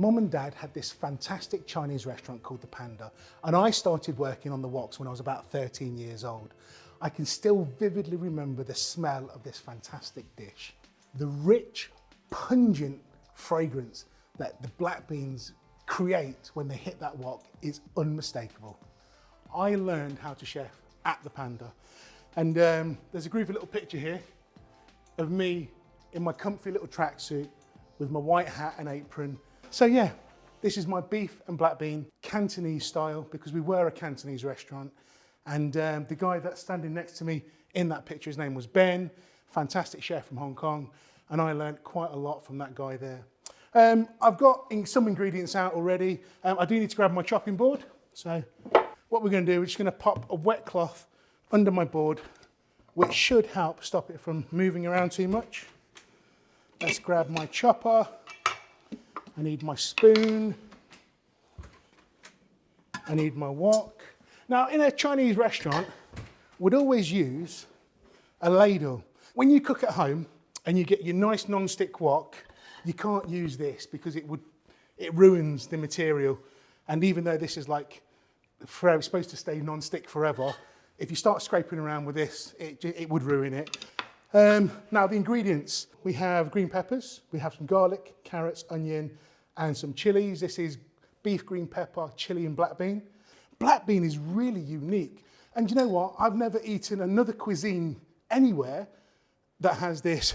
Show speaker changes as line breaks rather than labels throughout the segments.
Mum and Dad had this fantastic Chinese restaurant called The Panda, and I started working on the woks when I was about 13 years old. I can still vividly remember the smell of this fantastic dish. The rich, pungent fragrance that the black beans create when they hit that wok is unmistakable. I learned how to chef at The Panda, and there's a groovy little picture here of me in my comfy little tracksuit with my white hat and apron. So yeah, this is my beef and black bean Cantonese style, because we were a Cantonese restaurant. And the guy that's standing next to me in that picture, his name was Ben, fantastic chef from Hong Kong. And I learned quite a lot from that guy there. I've got some ingredients out already. I do need to grab my chopping board. So what we're gonna do, we're just gonna pop a wet cloth under my board, which should help stop it from moving around too much. Let's grab my chopper. I need my spoon. I need my wok. Now, in a Chinese restaurant, we'd always use a ladle. When you cook at home and you get your nice non-stick wok, you can't use this because it ruins the material. And even though this is like forever, supposed to stay non-stick forever, if you start scraping around with this, it would ruin it. Now the ingredients, we have green peppers, we have some garlic, carrots, onion, and some chilies. This is beef, green pepper, chili, and black bean. Black bean is really unique. And you know what? I've never eaten another cuisine anywhere that has this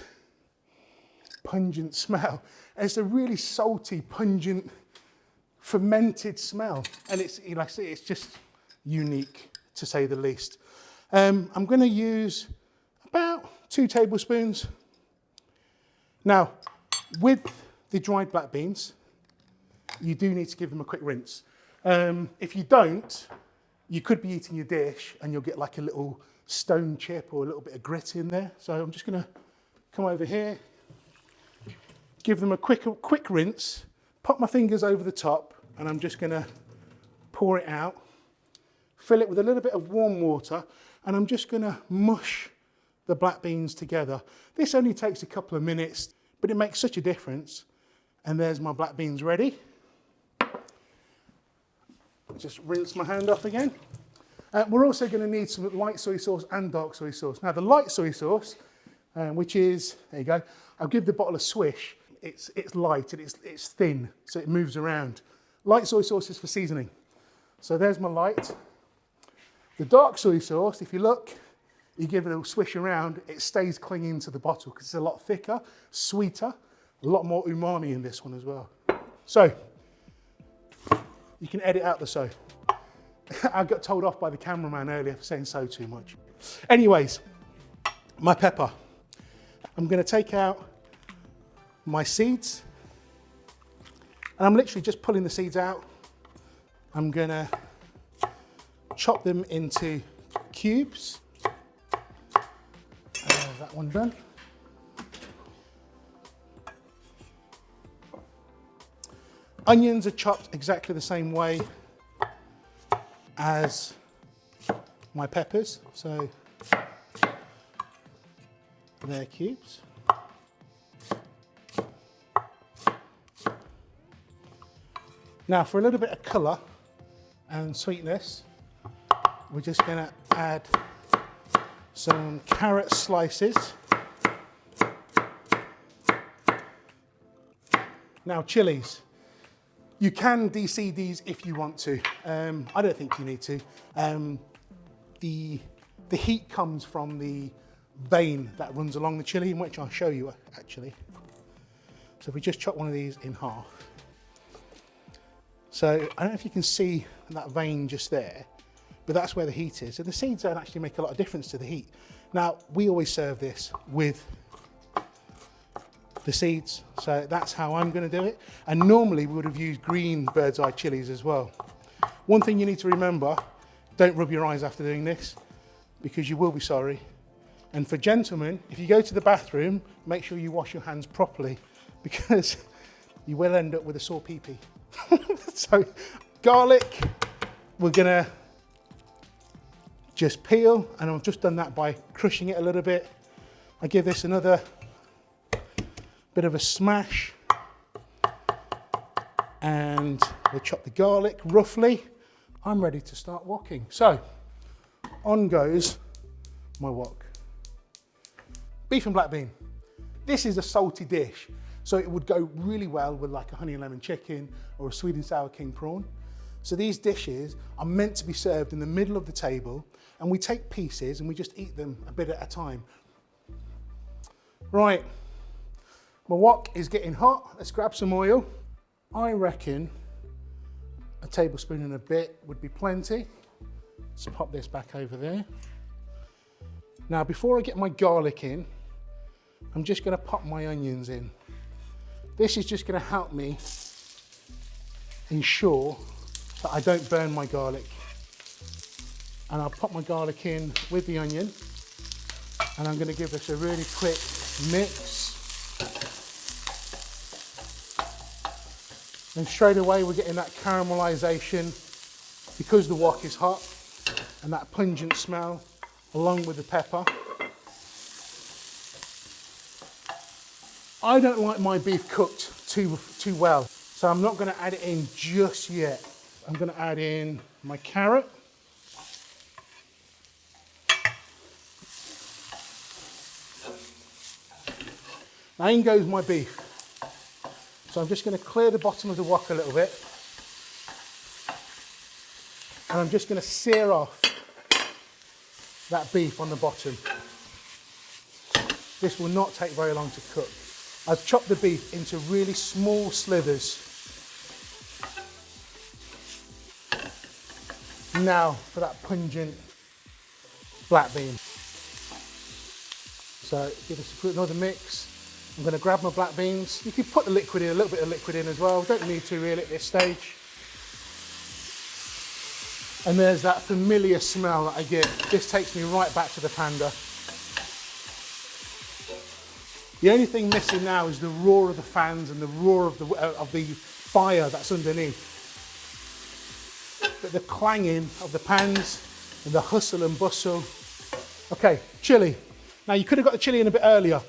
pungent smell. And it's a really salty, pungent, fermented smell. And it's, like I say, it's just unique, to say the least. I'm gonna use about 2 tablespoons. Now, with the dried black beans, you do need to give them a quick rinse. If you don't, you could be eating your dish and you'll get like a little stone chip or a little bit of grit in there. So I'm just gonna come over here, give them a quick rinse, pop my fingers over the top, and I'm just gonna pour it out, fill it with a little bit of warm water, and I'm just gonna mush the black beans together. This only takes a couple of minutes, but it makes such a difference. And there's my black beans ready. Just rinse my hand off again. We're also gonna need some light soy sauce and dark soy sauce. Now the light soy sauce, which is, there you go, I'll give the bottle a swish. It's light and it's thin, so it moves around. Light soy sauce is for seasoning. So there's my light. The dark soy sauce, if you look, you give it a little swish around, it stays clinging to the bottle because it's a lot thicker, sweeter, a lot more umami in this one as well. So, you can edit out the so. I got told off by the cameraman earlier for saying so too much. Anyways, my pepper. I'm gonna take out my seeds, and I'm literally just pulling the seeds out. I'm gonna chop them into cubes. There's that one done. Onions are chopped exactly the same way as my peppers, so they're cubes. Now for a little bit of colour and sweetness, we're just going to add some carrot slices. Now chilies. You can de-seed these if you want to. I don't think you need to. The heat comes from the vein that runs along the chili, in which I'll show you actually. So if we just chop one of these in half. So I don't know if you can see that vein just there, but that's where the heat is. So the seeds don't actually make a lot of difference to the heat. Now, we always serve this with the seeds, so that's how I'm going to do it. And normally we would have used green bird's eye chilies as well. One thing you need to remember, don't rub your eyes after doing this, because you will be sorry. And for gentlemen, if you go to the bathroom, make sure you wash your hands properly, because you will end up with a sore pee-pee. So garlic, we're gonna just peel, and I've just done that by crushing it a little bit. I give this another bit of a smash, And we'll chop the garlic roughly. I'm ready to start wokking. So, on goes my wok. Beef and black bean. This is a salty dish, so it would go really well with like a honey and lemon chicken or a sweet and sour king prawn. So these dishes are meant to be served in the middle of the table, and we take pieces and we just eat them a bit at a time. Right, my wok is getting hot. Let's grab some oil. I reckon a tablespoon and a bit would be plenty. Let's pop this back over there. Now, before I get my garlic in, I'm just going to pop my onions in. This is just going to help me ensure that I don't burn my garlic. And I'll pop my garlic in with the onion, and I'm going to give this a really quick mix. And straight away we're getting that caramelization because the wok is hot, and that pungent smell along with the pepper. I don't like my beef cooked too well, so I'm not going to add it in just yet. I'm going to add in my carrot. Now in goes my beef. So I'm just going to clear the bottom of the wok a little bit. And I'm just going to sear off that beef on the bottom. This will not take very long to cook. I've chopped the beef into really small slivers. Now for that pungent black bean. So give us another mix. I'm going to grab my black beans. You can put the liquid in, a little bit of liquid in as well. Don't need to really at this stage. And there's that familiar smell that I get. This takes me right back to the panda. The only thing missing now is the roar of the fans and the roar of the fire that's underneath. But the clanging of the pans and the hustle and bustle. Okay, chili. Now you could have got the chili in a bit earlier.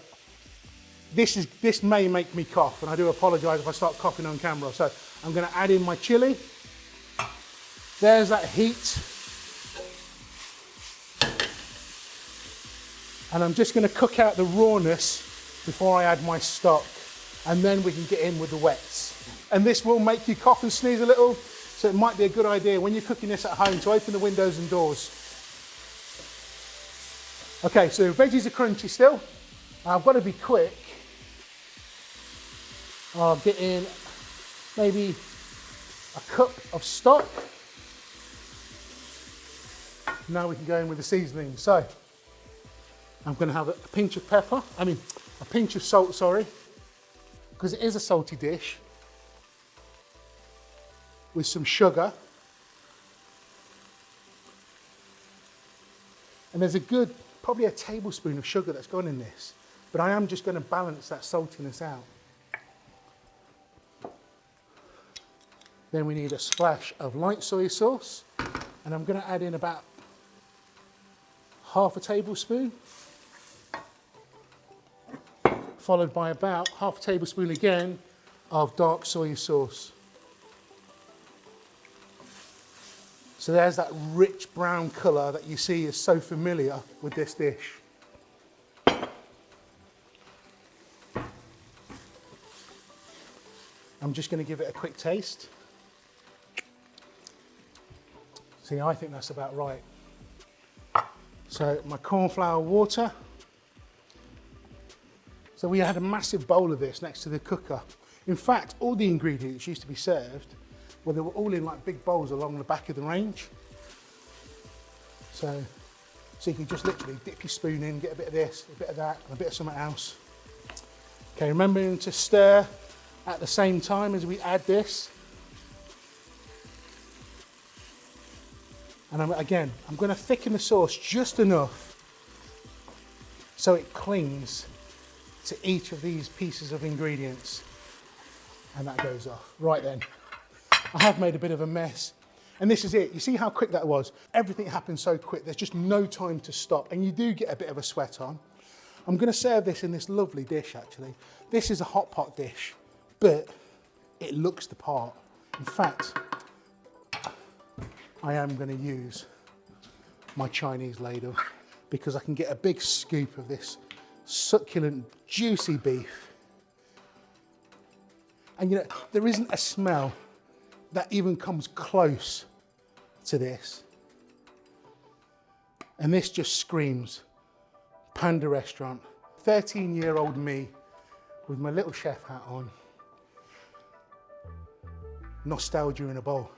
This may make me cough, and I do apologise if I start coughing on camera. So I'm going to add in my chili. There's that heat. And I'm just going to cook out the rawness before I add my stock, and then we can get in with the wets. And this will make you cough and sneeze a little, so it might be a good idea when you're cooking this at home to open the windows and doors. Okay, so veggies are crunchy still. I've got to be quick. I'll get in maybe a cup of stock. Now we can go in with the seasoning. So I'm going to have a pinch of pepper, a pinch of salt, sorry, because it is a salty dish, with some sugar. And there's probably a tablespoon of sugar that's gone in this, but I am just going to balance that saltiness out. Then we need a splash of light soy sauce, and I'm going to add in about half a tablespoon, followed by about half a tablespoon again of dark soy sauce. So there's that rich brown colour that you see is so familiar with this dish. I'm just going to give it a quick taste. See, I think that's about right. So my corn flour water. So we had a massive bowl of this next to the cooker. In fact, all the ingredients used to be served, well, they were all in like big bowls along the back of the range. So you can just literally dip your spoon in, get a bit of this, a bit of that, and a bit of something else. Okay, remembering to stir at the same time as we add this. And I'm going to thicken the sauce just enough so it clings to each of these pieces of ingredients. And that goes off. Right then, I have made a bit of a mess. And this is it. You see how quick that was? Everything happened so quick. There's just no time to stop. And you do get a bit of a sweat on. I'm going to serve this in this lovely dish, actually. This is a hot pot dish, but it looks the part. In fact, I am going to use my Chinese ladle because I can get a big scoop of this succulent, juicy beef. And you know, there isn't a smell that even comes close to this. And this just screams Panda restaurant. 13-year-old me with my little chef hat on. Nostalgia in a bowl.